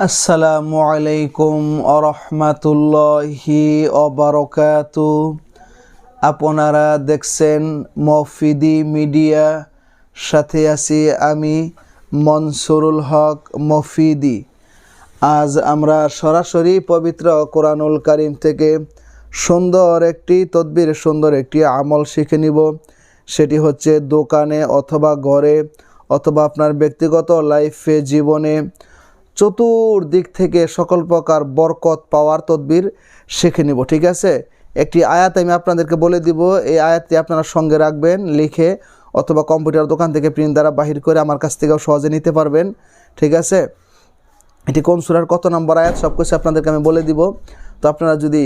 আসসালামু আলাইকুম আরহামাতুল্লাহি অবারকাতু। আপনারা দেখছেন মফিদি মিডিয়া, সাথে আছি আমি মনসুরুল হক মফিদি। আজ আমরা সরাসরি পবিত্র কোরআনুল কারীম থেকে সুন্দর একটি তদবির, সুন্দর একটি আমল শিখে নিব। সেটি হচ্ছে দোকানে অথবা ঘরে অথবা আপনার ব্যক্তিগত লাইফে, জীবনে চতুর্দিক থেকে সকল প্রকার বরকত পাওয়ার তদবির শিখে নিব। ঠিক আছে, একটি আয়াত আমি আপনাদেরকে বলে দিব। এই আয়াতটি আপনারা সঙ্গে রাখবেন লিখে, অথবা কম্পিউটার দোকান থেকে প্রিন্ট দ্বারা বাহির করে আমার কাছ থেকেও সহজে নিতে পারবেন। ঠিক আছে, এটি কোন সূরার কত নম্বর আয়াত সব কিছু আপনাদেরকে আমি বলে দিব। তো আপনারা যদি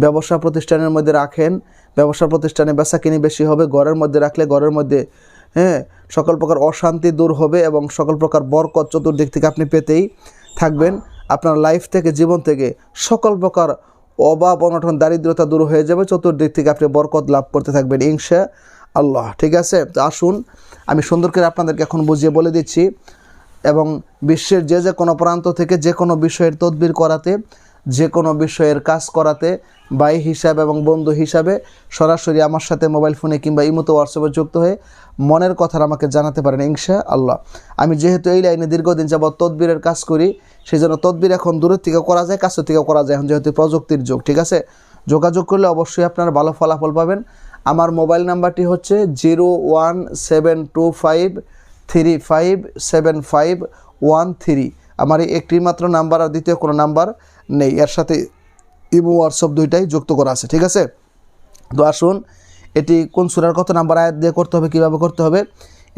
ব্যবসা প্রতিষ্ঠানের মধ্যে রাখেন, ব্যবসা প্রতিষ্ঠানে বেচাকিনি বেশি হবে। ঘরের মধ্যে রাখলে ঘরের মধ্যে সকল প্রকার অশান্তি দূর হবে এবং সকল প্রকার বরকত চতুর্দিক থেকে আপনি পেতেই থাকবেন। আপনার লাইফ থেকে, জীবন থেকে সকল প্রকার অভাব অনটন দারিদ্রতা দূর হয়ে যাবে। চতুর্দিক থেকে আপনি বরকত লাভ করতে থাকবেন ইনশাআল্লাহ। ঠিক আছে, তো আসুন আমি সুন্দর করে আপনাদেরকে এখন বুঝিয়ে বলে দিচ্ছি। এবং বিশ্বের যে কোনো প্রান্ত থেকে যে কোনো বিষয়ের তদবির করাতে, যে কোনো বিষয়ের কাজ করাতে ভাই হিসাবে এবং বন্ধু হিসাবে সরাসরি আমার সাথে মোবাইল ফোনে কিংবা ইমোতে হোয়াটসঅ্যাপে যুক্ত হয়ে মনের কথা আমাকে জানাতে পারেন ইনশাআল্লাহ। আমি যেহেতু এই লাইনে দীর্ঘদিন যাবৎ তদবিরের কাজ করি, সেই জন্য তদবির এখন দূরের থেকে করা যায়, কাছের থেকে করা যায়, এখন যেহেতু প্রযুক্তির যুগ। ঠিক আছে, যোগাযোগ করলে অবশ্যই আপনারা ভালো ফলাফল পাবেন। আমার মোবাইল নাম্বারটি হচ্ছে 01725357513। আমার এই একটি মাত্র নাম্বার, আর দ্বিতীয় কোনো নাম্বার নেই। এর সাথে ইমো হোয়াটসঅ্যাপ দুইটাই যুক্ত করা আছে। ঠিক আছে, তো আসুন এটি কোন সূরার কত নাম্বার আয়াত দিয়ে করতে হবে, কীভাবে করতে হবে।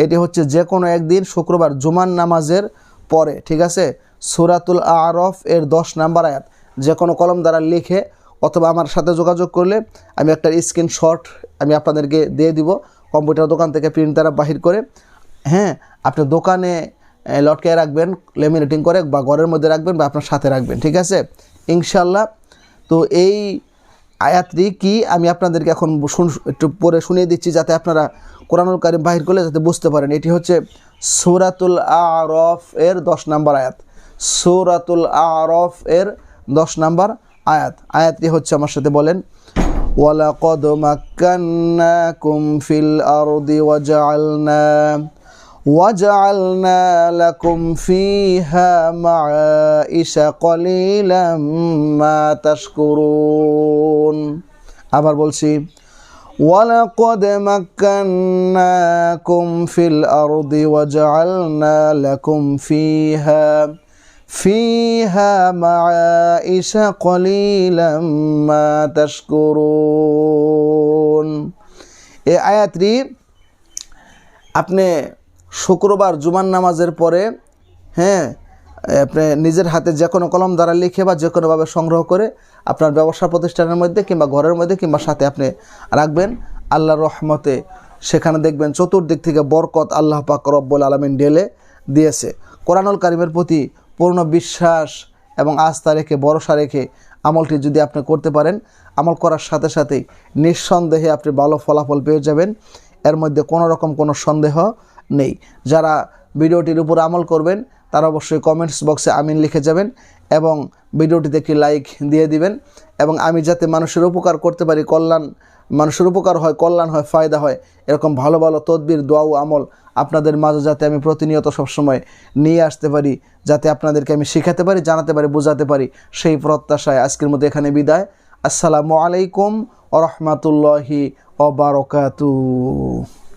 এটি হচ্ছে যে কোনো একদিন শুক্রবার জুমার নামাজের পরে। ঠিক আছে, সূরাতুল আরফ এর 10 নাম্বার আয়াত যে কোনো কলম দ্বারা লিখে অথবা আমার সাথে যোগাযোগ করলে আমি একটা স্ক্রিনশট আমি আপনাদেরকে দিয়ে দিব, কম্পিউটার দোকান থেকে প্রিন্ট দ্বারা বাহির করে। আপনি দোকানে লটকে রাখবেন লেমিনেটিং করে, বা ঘরের মধ্যে রাখবেন, বা আপনার সাথে রাখবেন। ঠিক আছে ইনশাআল্লাহ। তো এই আয়াতটি কি আমি আপনাদেরকে এখন একটু পরে শুনিয়ে দিচ্ছি, যাতে আপনারা কোরআনুল কারীম বাহির করলে যাতে বুঝতে পারেন। এটি হচ্ছে সূরাতুল আরফ এর 10 নাম্বার আয়াত। সূরাতুল আরফ এর 10 নাম্বার আয়াত। আয়াতটি হচ্ছে, আমার সাথে বলেন, ওয়ালাকাদ মাক্কান্নাকুম ফিল আরদি وجعلنا لكم فيها معائش قليلا ما تشكرون। আবার বলছি, ولقد مكناكم في الأرض وجعلنا لكم فيها معائش قليلا ما تشكرون। এই আয়াতটি আপনি শুক্রবার জুমার নামাজের পরে আপনি নিজের হাতে যে কোনো কলম দ্বারা লিখে বা যে কোনোভাবে সংগ্রহ করে আপনার ব্যবসা প্রতিষ্ঠানের মধ্যে কিংবা ঘরের মধ্যে কিংবা সাথে আপনি রাখবেন। আল্লাহর রহমতে সেখানে দেখবেন চতুর্দিক থেকে বরকত আল্লাহ পাক রব্বুল আলামিন ঢেলে দিয়েছে। কোরআনুল কারীমের প্রতি পূর্ণ বিশ্বাস এবং আস্থা রেখে, ভরসা রেখে আমলটি যদি আপনি করতে পারেন, আমল করার সাথে সাথেই নিঃসন্দেহে আপনি ভালো ফলাফল পেয়ে যাবেন। এর মধ্যে কোনো রকম কোনো সন্দেহ নেই। যারা ভিডিওটির উপর আমল করবেন তারা অবশ্যই কমেন্টস বক্সে আমিন লিখে যাবেন এবং ভিডিওটিতে একটি লাইক দিয়ে দিবেন। এবং আমি যাতে মানুষের উপকার করতে পারি, মানুষের উপকার হয়, কল্যাণ হয়, ফায়দা হয়, এরকম ভালো ভালো তদবির, দোয়া ও আমল আপনাদের মাঝে যাতে আমি প্রতিনিয়ত সবসময় নিয়ে আসতে পারি, যাতে আপনাদেরকে আমি শেখাতে পারি, জানাতে পারি, বোঝাতে পারি, সেই প্রত্যাশায় আজকের মধ্যে এখানে বিদায়। আসসালামু আলাইকুম ওয়া রাহমাতুল্লাহি ওয়া বারাকাতুহু।